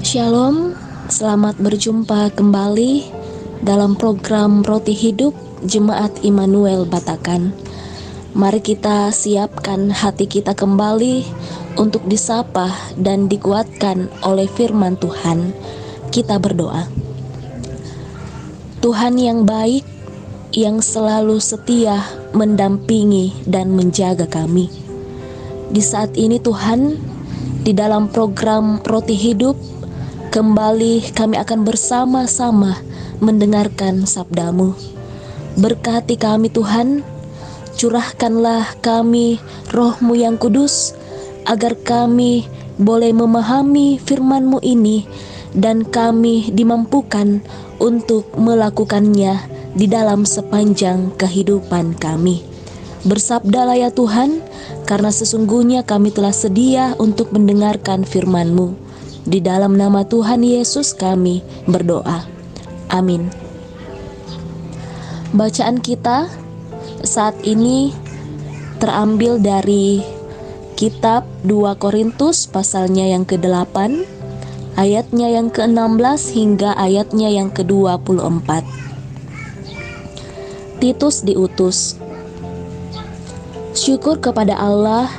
Shalom, selamat berjumpa kembali dalam program Roti Hidup Jemaat Immanuel Batakan. Mari kita siapkan hati kita kembali untuk disapa dan dikuatkan oleh firman Tuhan. Kita berdoa. Tuhan yang baik, yang selalu setia mendampingi dan menjaga kami. Di saat ini Tuhan, di dalam program Roti Hidup, kembali kami akan bersama-sama mendengarkan sabda-Mu. Berkati kami Tuhan, curahkanlah kami Roh-Mu yang kudus, agar kami boleh memahami firman-Mu ini, dan kami dimampukan untuk melakukannya di dalam sepanjang kehidupan kami. Bersabdalah ya Tuhan, karena sesungguhnya kami telah sedia untuk mendengarkan firman-Mu. Di dalam nama Tuhan Yesus kami berdoa. Amin. Bacaan kita saat ini terambil dari kitab 2 Korintus pasalnya yang ke-8, ayatnya yang ke-16 hingga ayatnya yang ke-24. Titus diutus. Syukur kepada Allah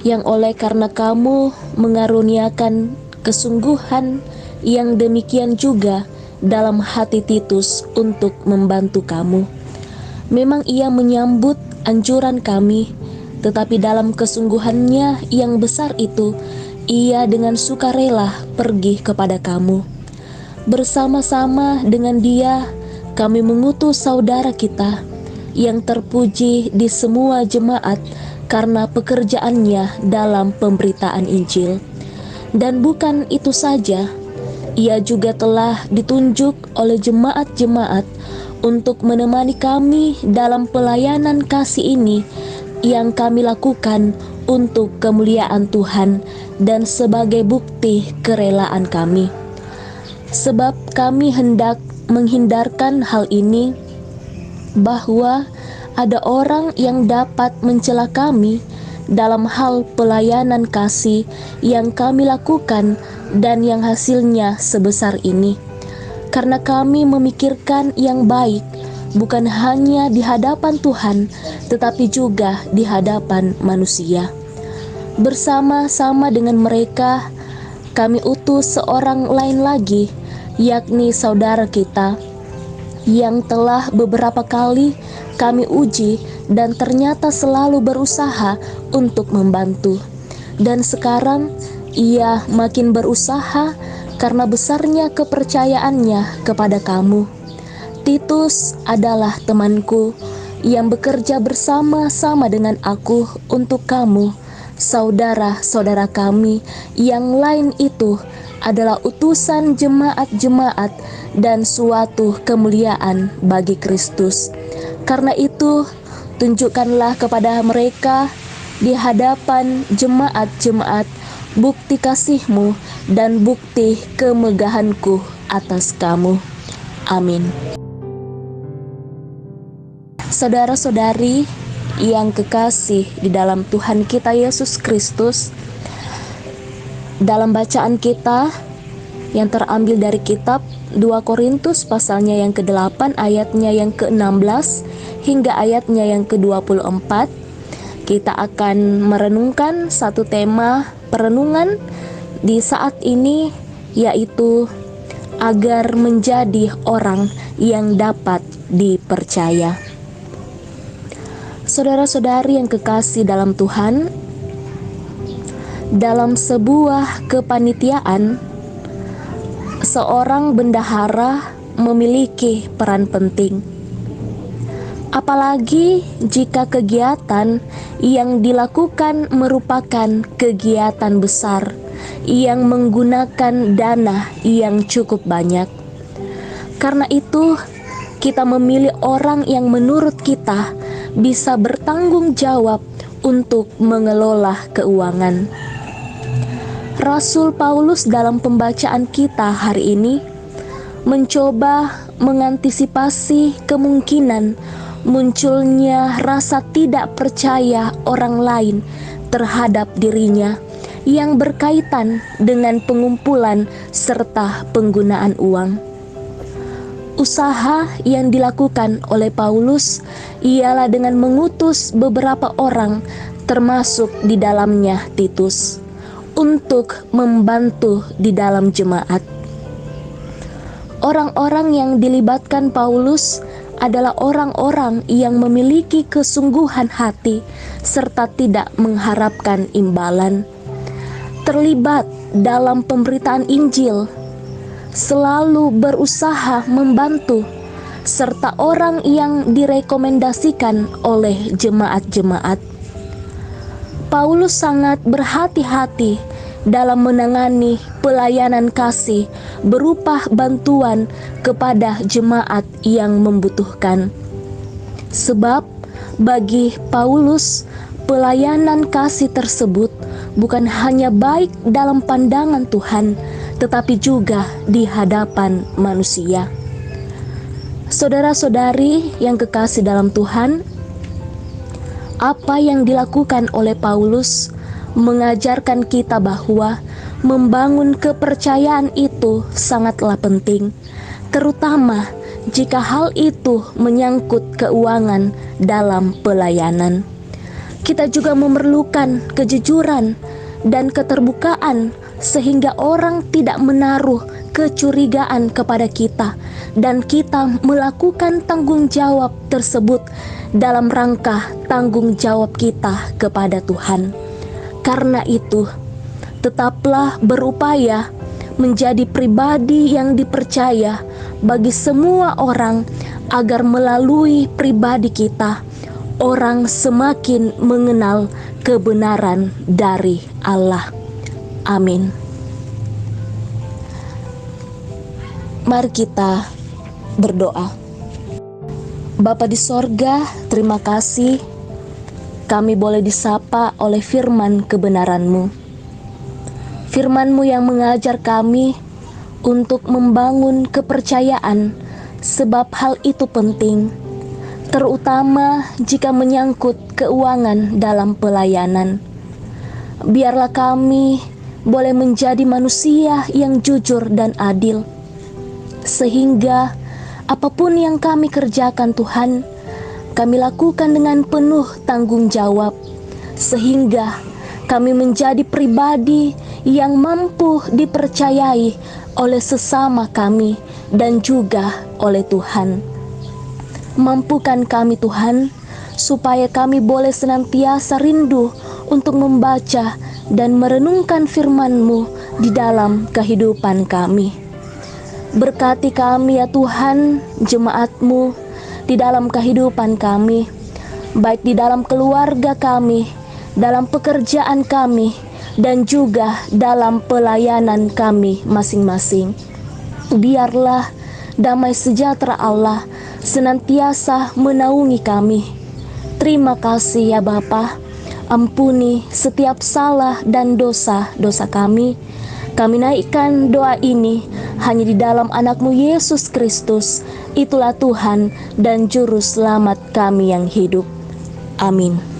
yang oleh karena kamu mengaruniakan kesungguhan yang demikian juga dalam hati Titus untuk membantu kamu. Memang ia menyambut anjuran kami, tetapi dalam kesungguhannya yang besar itu, ia dengan sukarela pergi kepada kamu. Bersama-sama dengan dia, kami mengutus saudara kita yang terpuji di semua jemaat karena pekerjaannya dalam pemberitaan Injil. Dan bukan itu saja, ia juga telah ditunjuk oleh jemaat-jemaat untuk menemani kami dalam pelayanan kasih ini yang kami lakukan untuk kemuliaan Tuhan dan sebagai bukti kerelaan kami. Sebab kami hendak menghindarkan hal ini, bahwa ada orang yang dapat mencela kami dalam hal pelayanan kasih yang kami lakukan dan yang hasilnya sebesar ini. Karena kami memikirkan yang baik, bukan hanya di hadapan Tuhan, tetapi juga di hadapan manusia. Bersama-sama dengan mereka, kami utus seorang lain lagi, yakni saudara kita, yang telah beberapa kali kami uji dan ternyata selalu berusaha untuk membantu. Dan sekarang ia makin berusaha karena besarnya kepercayaannya kepada kamu. Titus adalah temanku yang bekerja bersama-sama dengan aku untuk kamu. Saudara-saudara kami yang lain itu adalah utusan jemaat-jemaat dan suatu kemuliaan bagi Kristus. Karena itu, tunjukkanlah kepada mereka di hadapan jemaat-jemaat bukti kasih-Mu dan bukti kemegahan-Ku atas kamu. Amin. Saudara-saudari yang kekasih di dalam Tuhan kita Yesus Kristus, dalam bacaan kita yang terambil dari kitab 2 Korintus pasalnya yang ke-8 ayatnya yang ke-16 hingga ayatnya yang ke-24, kita akan merenungkan satu tema perenungan di saat ini, yaitu agar menjadi orang yang dapat dipercaya. Saudara-saudari yang kekasih dalam Tuhan, dalam sebuah kepanitiaan, seorang bendahara memiliki peran penting. Apalagi jika kegiatan yang dilakukan merupakan kegiatan besar yang menggunakan dana yang cukup banyak. Karena itu, kita memilih orang yang menurut kita bisa bertanggung jawab untuk mengelola keuangan. Rasul Paulus dalam pembacaan kita hari ini mencoba mengantisipasi kemungkinan munculnya rasa tidak percaya orang lain terhadap dirinya yang berkaitan dengan pengumpulan serta penggunaan uang. Usaha yang dilakukan oleh Paulus ialah dengan mengutus beberapa orang, termasuk di dalamnya Titus, untuk membantu di dalam jemaat. Orang-orang yang dilibatkan Paulus adalah orang-orang yang memiliki kesungguhan hati serta tidak mengharapkan imbalan, terlibat dalam pemberitaan Injil, selalu berusaha membantu, serta orang yang direkomendasikan oleh jemaat-jemaat. Paulus sangat berhati-hati dalam menangani pelayanan kasih berupa bantuan kepada jemaat yang membutuhkan. Sebab bagi Paulus, pelayanan kasih tersebut bukan hanya baik dalam pandangan Tuhan, tetapi juga di hadapan manusia. Saudara-saudari yang kekasih dalam Tuhan, apa yang dilakukan oleh Paulus mengajarkan kita bahwa membangun kepercayaan itu sangatlah penting, terutama jika hal itu menyangkut keuangan dalam pelayanan. Kita juga memerlukan kejujuran dan keterbukaan sehingga orang tidak menaruh kecurigaan kepada kita dan kita melakukan tanggung jawab tersebut dalam rangka tanggung jawab kita kepada Tuhan. Karena itu, tetaplah berupaya menjadi pribadi yang dipercaya bagi semua orang agar melalui pribadi kita, orang semakin mengenal kebenaran dari Allah. Amin. Mari kita berdoa. Bapa di sorga, terima kasih kami boleh disapa oleh firman kebenaran-Mu. Firman-Mu yang mengajar kami untuk membangun kepercayaan, sebab hal itu penting, terutama jika menyangkut keuangan dalam pelayanan. Biarlah kami boleh menjadi manusia yang jujur dan adil, sehingga apapun yang kami kerjakan Tuhan, kami lakukan dengan penuh tanggung jawab, sehingga kami menjadi pribadi yang mampu dipercayai oleh sesama kami dan juga oleh Tuhan. Mampukan kami Tuhan, supaya kami boleh senantiasa rindu untuk membaca dan merenungkan firman-Mu di dalam kehidupan kami. Berkati kami ya Tuhan, jemaat-Mu di dalam kehidupan kami, baik di dalam keluarga kami, dalam pekerjaan kami, dan juga dalam pelayanan kami masing-masing. Biarlah damai sejahtera Allah senantiasa menaungi kami. Terima kasih ya Bapa. Ampuni setiap salah dan dosa-dosa kami. Kami naikkan doa ini hanya di dalam anak-Mu Yesus Kristus. Itulah Tuhan dan Juru Selamat kami yang hidup. Amin.